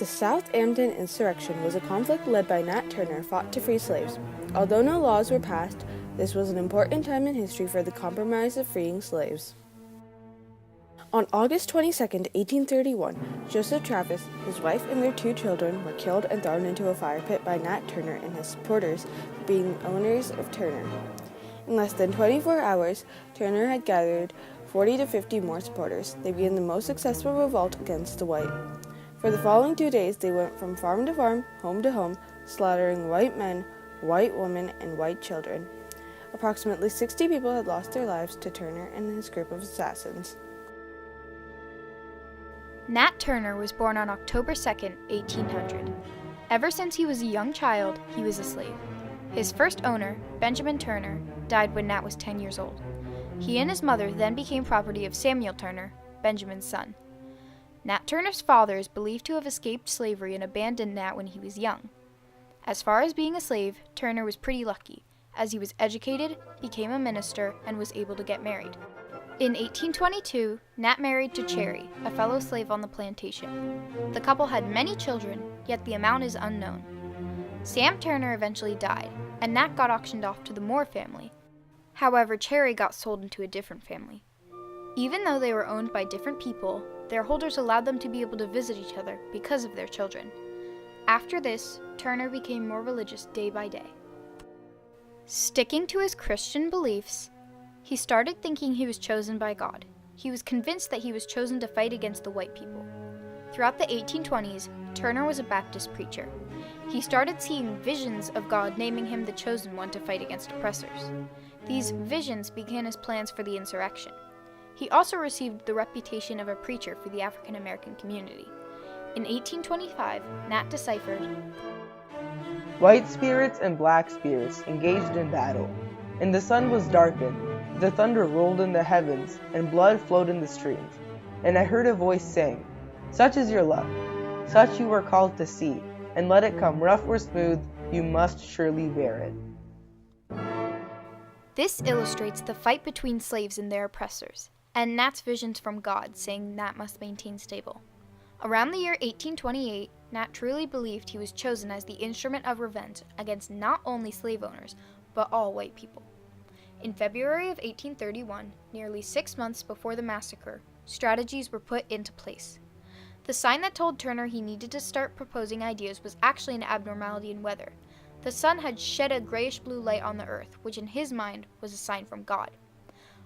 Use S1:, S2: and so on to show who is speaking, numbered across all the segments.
S1: The Southampton Insurrection was a conflict led by Nat Turner fought to free slaves. Although no laws were passed, this was an important time in history for the compromise of freeing slaves. On August 22, 1831, Joseph Travis, his wife, and their 2 children were killed and thrown into a fire pit by Nat Turner and his supporters, being owners of Turner. In less than 24 hours, Turner had gathered 40 to 50 more supporters. They began the most successful revolt against the white. For the following 2 days, they went from farm to farm, home to home, slaughtering white men, white women, and white children. Approximately 60 people had lost their lives to Turner and his group of assassins.
S2: Nat Turner was born on October 2, 1800. Ever since he was a young child, he was a slave. His first owner, Benjamin Turner, died when Nat was 10 years old. He and his mother then became property of Samuel Turner, Benjamin's son. Nat Turner's father is believed to have escaped slavery and abandoned Nat when he was young. As far as being a slave, Turner was pretty lucky, as he was educated, became a minister, and was able to get married. In 1822, Nat married to Cherry, a fellow slave on the plantation. The couple had many children, yet the amount is unknown. Sam Turner eventually died, and Nat got auctioned off to the Moore family. However, Cherry got sold into a different family. Even though they were owned by different people, their holders allowed them to be able to visit each other because of their children. After this, Turner became more religious day by day. Sticking to his Christian beliefs, he started thinking he was chosen by God. He was convinced that he was chosen to fight against the white people. Throughout the 1820s, Turner was a Baptist preacher. He started seeing visions of God naming him the chosen one to fight against oppressors. These visions began his plans for the insurrection. He also received the reputation of a preacher for the African American community. In 1825, Nat deciphered,
S3: "White spirits and black spirits engaged in battle, and the sun was darkened. The thunder rolled in the heavens, and blood flowed in the streams. And I heard a voice saying, 'Such is your luck, such you were called to see, and let it come rough or smooth, you must surely bear it.'"
S2: This illustrates the fight between slaves and their oppressors, and Nat's visions from God saying Nat must maintain stable. Around the year 1828, Nat truly believed he was chosen as the instrument of revenge against not only slave owners, but all white people. In February of 1831, nearly 6 months before the massacre, strategies were put into place. The sign that told Turner he needed to start proposing ideas was actually an abnormality in weather. The sun had shed a grayish-blue light on the earth, which in his mind was a sign from God.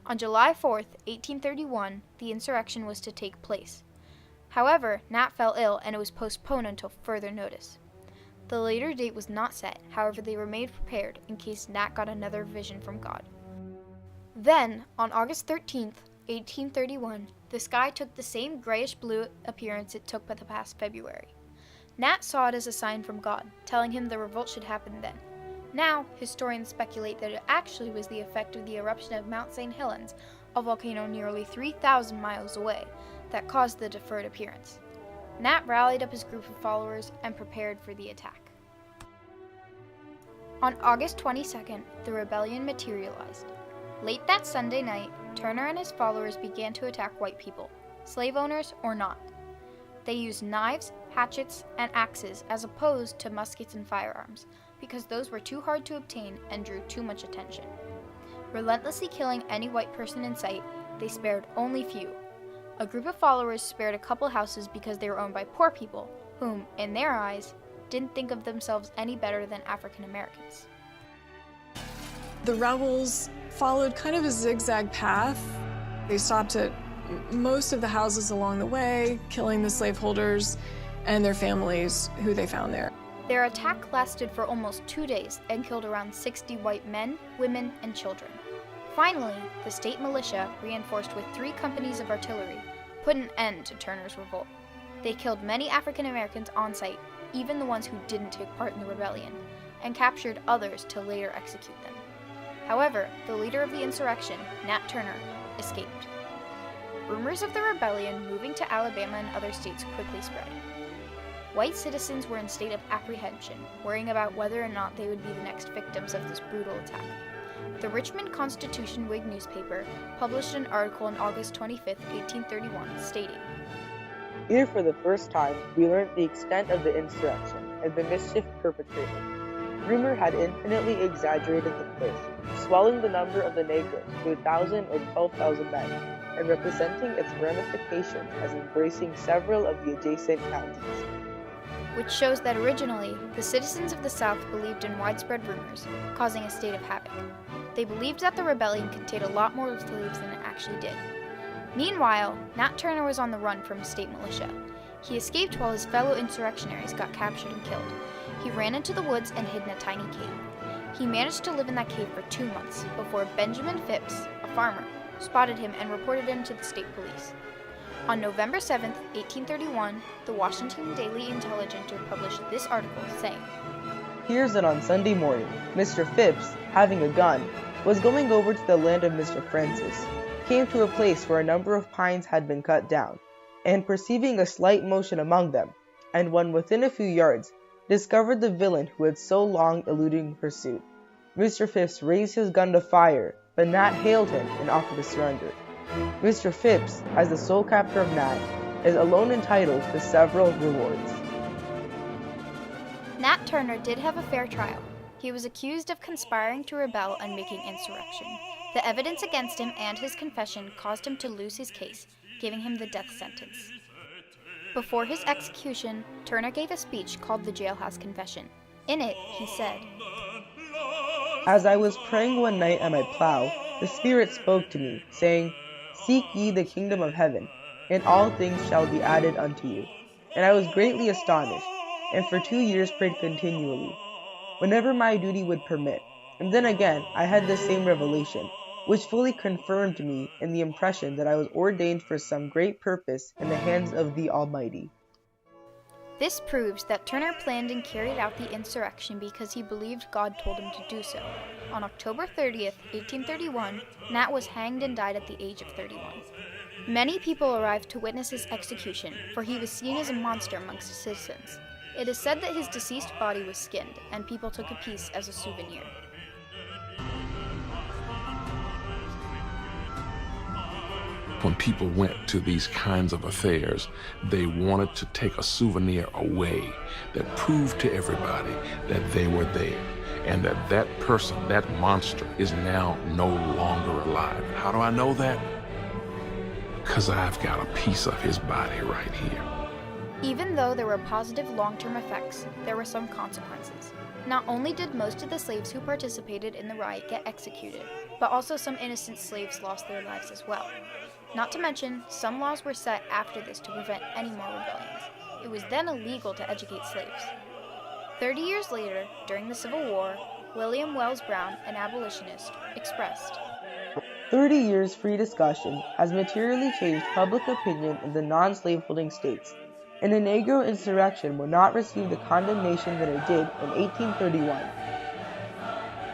S2: On July 4th, 1831, the insurrection was to take place. However, Nat fell ill and it was postponed until further notice. The later date was not set, however they were made prepared in case Nat got another vision from God. Then, on August 13th, 1831, the sky took the same grayish-blue appearance it took by the past February. Nat saw it as a sign from God, telling him the revolt should happen then. Now, historians speculate that it actually was the effect of the eruption of Mount St. Helens, a volcano nearly 3,000 miles away, that caused the deferred appearance. Nat rallied up his group of followers and prepared for the attack. On August 22nd, the rebellion materialized. Late that Sunday night, Turner and his followers began to attack white people, slave owners or not. They used knives, hatchets, and axes as opposed to muskets and firearms, because those were too hard to obtain and drew too much attention. Relentlessly killing any white person in sight, they spared only few. A group of followers spared a couple houses because they were owned by poor people, whom, in their eyes, didn't think of themselves any better than African Americans.
S4: The rebels followed kind of a zigzag path. They stopped at most of the houses along the way, killing the slaveholders and their families who they found there.
S2: Their attack lasted for almost 2 days and killed around 60 white men, women, and children. Finally, the state militia, reinforced with 3 companies of artillery, put an end to Turner's revolt. They killed many African Americans on sight, even the ones who didn't take part in the rebellion, and captured others to later execute them. However, the leader of the insurrection, Nat Turner, escaped. Rumors of the rebellion moving to Alabama and other states quickly spread. White citizens were in a state of apprehension, worrying about whether or not they would be the next victims of this brutal attack. The Richmond Constitution Whig newspaper published an article on August 25, 1831, stating,
S3: Here for the first time, we learned the extent of the insurrection and the mischief perpetrated. Rumor had infinitely exaggerated the place, swelling the number of the Negroes to 1,000 or 12,000 men, and representing its ramifications as embracing several of the adjacent counties.
S2: Which shows that originally, the citizens of the South believed in widespread rumors, causing a state of havoc. They believed that the rebellion contained a lot more slaves than it actually did. Meanwhile, Nat Turner was on the run from a state militia. He escaped while his fellow insurrectionaries got captured and killed. He ran into the woods and hid in a tiny cave. He managed to live in that cave for 2 months before Benjamin Phipps, a farmer, spotted him and reported him to the state police. On November 7, 1831, the Washington Daily Intelligencer published this article saying,
S3: "Here's that on Sunday morning, Mr. Phipps, having a gun, was going over to the land of Mr. Francis, came to a place where a number of pines had been cut down, and perceiving a slight motion among them, and when within a few yards, discovered the villain who had so long eluded pursuit. Mr. Phipps raised his gun to fire, but Nat hailed him and offered to surrender. Mr. Phipps, as the sole captor of Nat, is alone entitled to several rewards."
S2: Nat Turner did have a fair trial. He was accused of conspiring to rebel and making insurrection. The evidence against him and his confession caused him to lose his case, giving him the death sentence. Before his execution, Turner gave a speech called the Jailhouse Confession. In it, he said,
S3: "As I was praying one night at my plow, the Spirit spoke to me, saying, 'Seek ye the kingdom of heaven, and all things shall be added unto you.' And I was greatly astonished, and for 2 years prayed continually, whenever my duty would permit. And then again I had the same revelation, which fully confirmed me in the impression that I was ordained for some great purpose in the hands of the Almighty."
S2: This proves that Turner planned and carried out the insurrection because he believed God told him to do so. On October 30th, 1831, Nat was hanged and died at the age of 31. Many people arrived to witness his execution, for he was seen as a monster amongst the citizens. It is said that his deceased body was skinned, and people took a piece as a souvenir.
S5: When people went to these kinds of affairs, they wanted to take a souvenir away that proved to everybody that they were there and that that person, that monster, is now no longer alive. How do I know that? Because I've got a piece of his body right here.
S2: Even though there were positive long-term effects, there were some consequences. Not only did most of the slaves who participated in the riot get executed, but also some innocent slaves lost their lives as well. Not to mention, some laws were set after this to prevent any more rebellions. It was then illegal to educate slaves. 30 years later, during the Civil War, William Wells Brown, an abolitionist, expressed,
S3: 30 years free discussion has materially changed public opinion in the non-slaveholding states, and the Negro insurrection will not receive the condemnation that it did in 1831.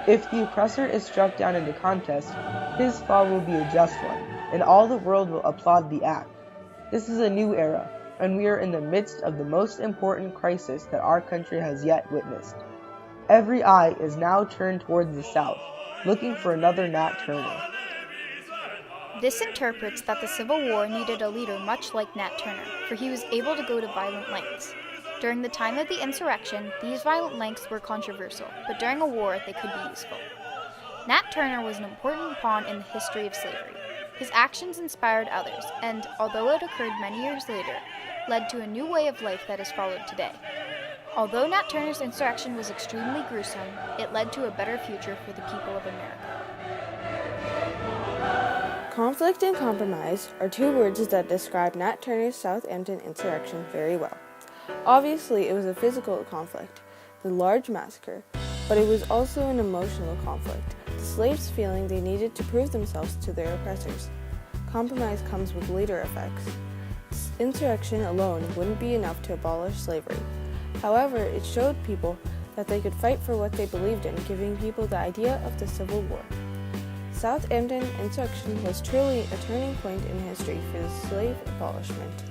S3: If the oppressor is struck down in the contest, his fall will be a just one, and all the world will applaud the act. This is a new era, and we are in the midst of the most important crisis that our country has yet witnessed. Every eye is now turned towards the South, looking for another Nat Turner."
S2: This interprets that the Civil War needed a leader much like Nat Turner, for he was able to go to violent lengths. During the time of the insurrection, these violent lengths were controversial, but during a war, they could be useful. Nat Turner was an important pawn in the history of slavery. His actions inspired others, and, although it occurred many years later, led to a new way of life that is followed today. Although Nat Turner's insurrection was extremely gruesome, it led to a better future for the people of America.
S1: Conflict and compromise are two words that describe Nat Turner's Southampton insurrection very well. Obviously, it was a physical conflict, the large massacre, but it was also an emotional conflict, the slaves feeling they needed to prove themselves to their oppressors. Compromise comes with later effects. Insurrection alone wouldn't be enough to abolish slavery. However, it showed people that they could fight for what they believed in, giving people the idea of the Civil War. Southampton insurrection was truly a turning point in history for the slave abolishment.